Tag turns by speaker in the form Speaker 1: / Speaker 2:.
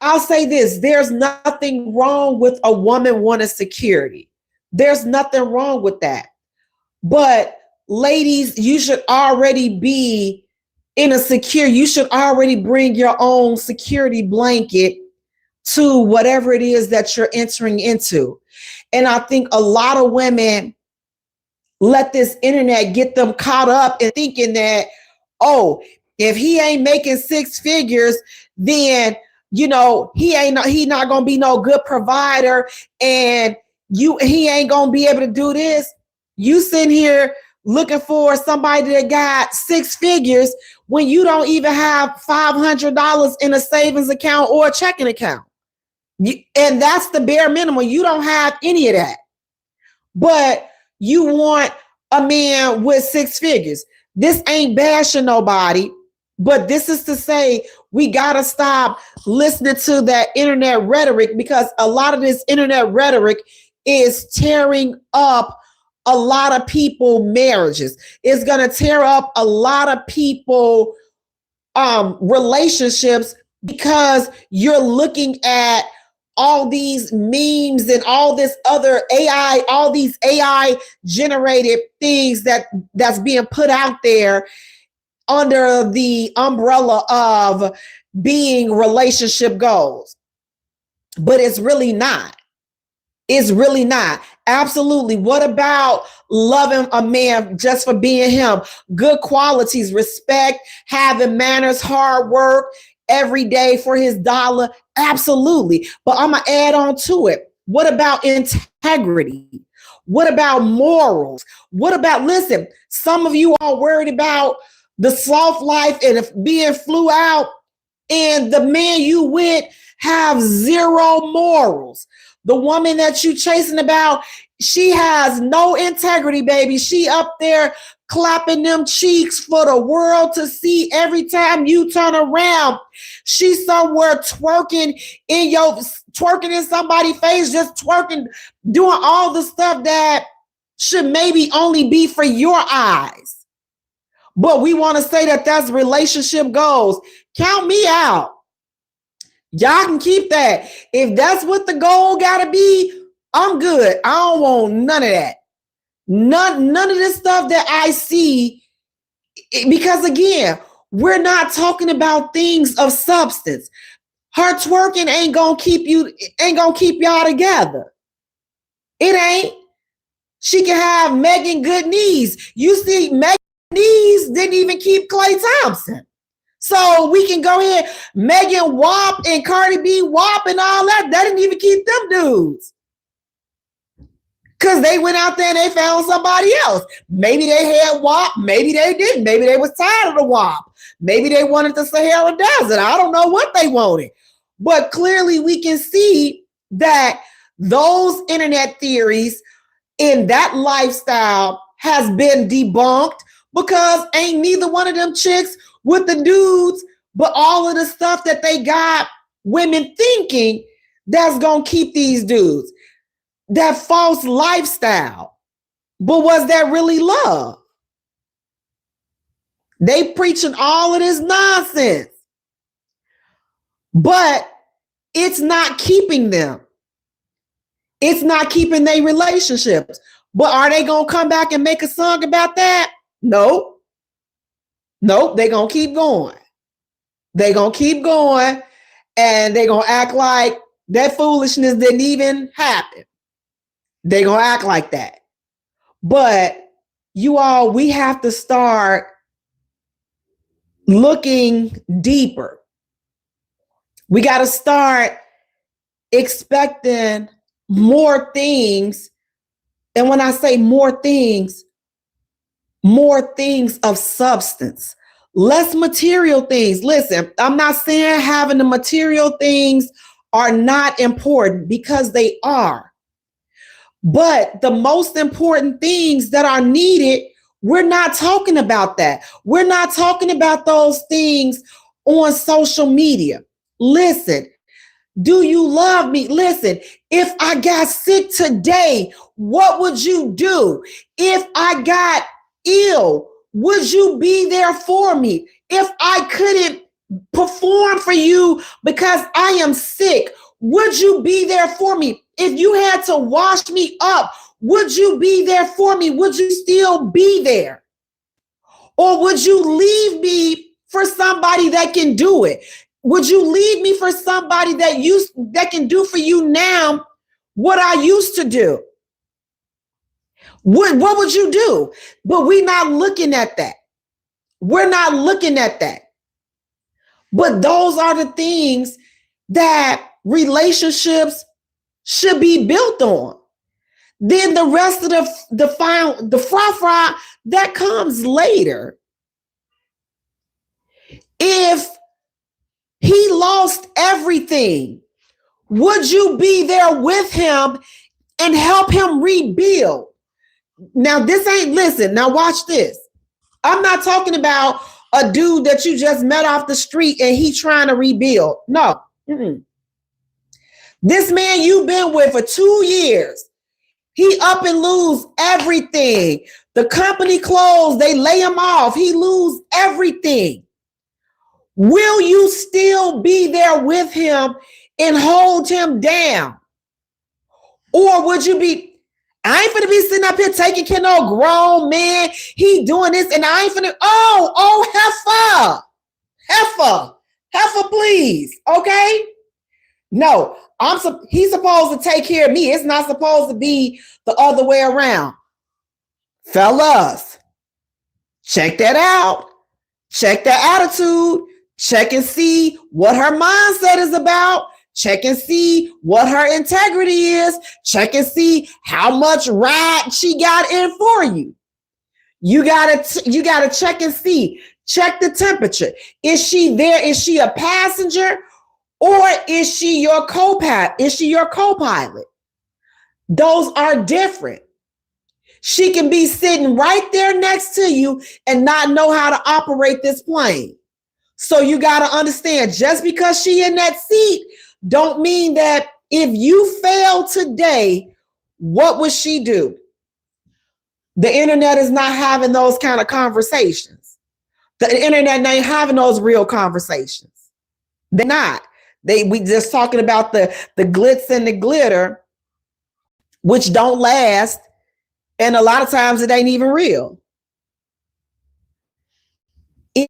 Speaker 1: I'll say this, there's nothing wrong with a woman wanting security. There's nothing wrong with that. But ladies, you should already be you should already bring your own security blanket to whatever it is that you're entering into. And I think a lot of women let this internet get them caught up in thinking that, oh, if he ain't making six figures, then he not gonna be no good provider, and he ain't gonna be able to do this. You sitting here looking for somebody that got six figures when you don't even have $500 in a savings account or a checking account. And that's the bare minimum. You don't have any of that. But you want a man with six figures. This ain't bashing nobody, but this is to say we got to stop listening to that internet rhetoric, because a lot of this internet rhetoric is tearing up a lot of people marriages. It's going to tear up a lot of people relationships, because you're looking at all these memes and all this other AI, all these AI generated things that's being put out there under the umbrella of being relationship goals. But it's really not. It's really not. Absolutely. What about loving a man just for being him? Good qualities, respect, having manners, hard work, every day for his dollar. Absolutely. But I'm going to add on to it. What about integrity? What about morals? What about, listen, some of you are worried about the soft life and if being flew out, and the man you with have zero morals. The woman that you chasing about, she has no integrity, baby. She up there clapping them cheeks for the world to see every time you turn around. She's somewhere twerking in somebody's face, just twerking, doing all the stuff that should maybe only be for your eyes. But we want to say that that's relationship goals. Count me out. Y'all can keep that. If that's what the goal gotta be, I'm good. I don't want none of that. None of this stuff that I see, because again, we're not talking about things of substance. Her twerking ain't gonna keep y'all together. It ain't. She can have Megan good knees. You see, Megan knees didn't even keep Klay Thompson. So we can go ahead, Megan WAP and Cardi B WAP and all that. That didn't even keep them dudes. Because they went out there and they found somebody else. Maybe they had WAP, maybe they didn't. Maybe they was tired of the WAP. Maybe they wanted the Sahara Desert. I don't know what they wanted. But clearly we can see that those internet theories in that lifestyle has been debunked, because ain't neither one of them chicks with the dudes, but all of the stuff that they got women thinking that's going to keep these dudes. That false lifestyle. But was that really love? They preaching all of this nonsense, but it's not keeping them. It's not keeping their relationships. But are they going to come back and make a song about that? Nope. Nope, they're going to keep going. They're going to keep going, and they're going to act like that foolishness didn't even happen. They're going to act like that. But you all, we have to start looking deeper. We got to start expecting more things. And when I say more things of substance, less material things. Listen, I'm not saying having the material things are not important, because they are. But the most important things that are needed, we're not talking about that. We're not talking about those things on social media. Listen, do you love me? Listen, if I got sick today, what would you do? If I got ill, would you be there for me? If I couldn't perform for you because I am sick? Would you be there for me? If you had to wash me up, would you be there for me? Would you still be there? Or would you leave me for somebody that can do it? Would you leave me for somebody that can do for you now what I used to do? What would you do? But we're not looking at that. We're not looking at that. But those are the things that relationships should be built on. Then the rest of the fra that comes later. If he lost everything, would you be there with him and help him rebuild? Now, listen, now watch this. I'm not talking about a dude that you just met off the street and he trying to rebuild. No. Mm-mm. This man you've been with for 2 years, he up and lose everything. The company closed, they lay him off. He lose everything. Will you still be there with him and hold him down? Or would you be, I ain't finna be sitting up here taking care of no grown man. He doing this and I ain't finna, heifer, please, okay? No, he's supposed to take care of me. It's not supposed to be the other way around. Fellas, check that out. Check that attitude. Check and see what her mindset is about. Check and see what her integrity is. Check and see how much ride she got in for you. You gotta check and see. Check the temperature. Is she there? Is she a passenger? Or is she your co-pilot? Those are different. She can be sitting right there next to you and not know how to operate this plane. So you got to understand, just because she in that seat don't mean that if you fail today, what would she do? The internet is not having those kind of conversations. The internet ain't having those real conversations. They're not. We just talking about the glitz and the glitter, which don't last. And a lot of times it ain't even real.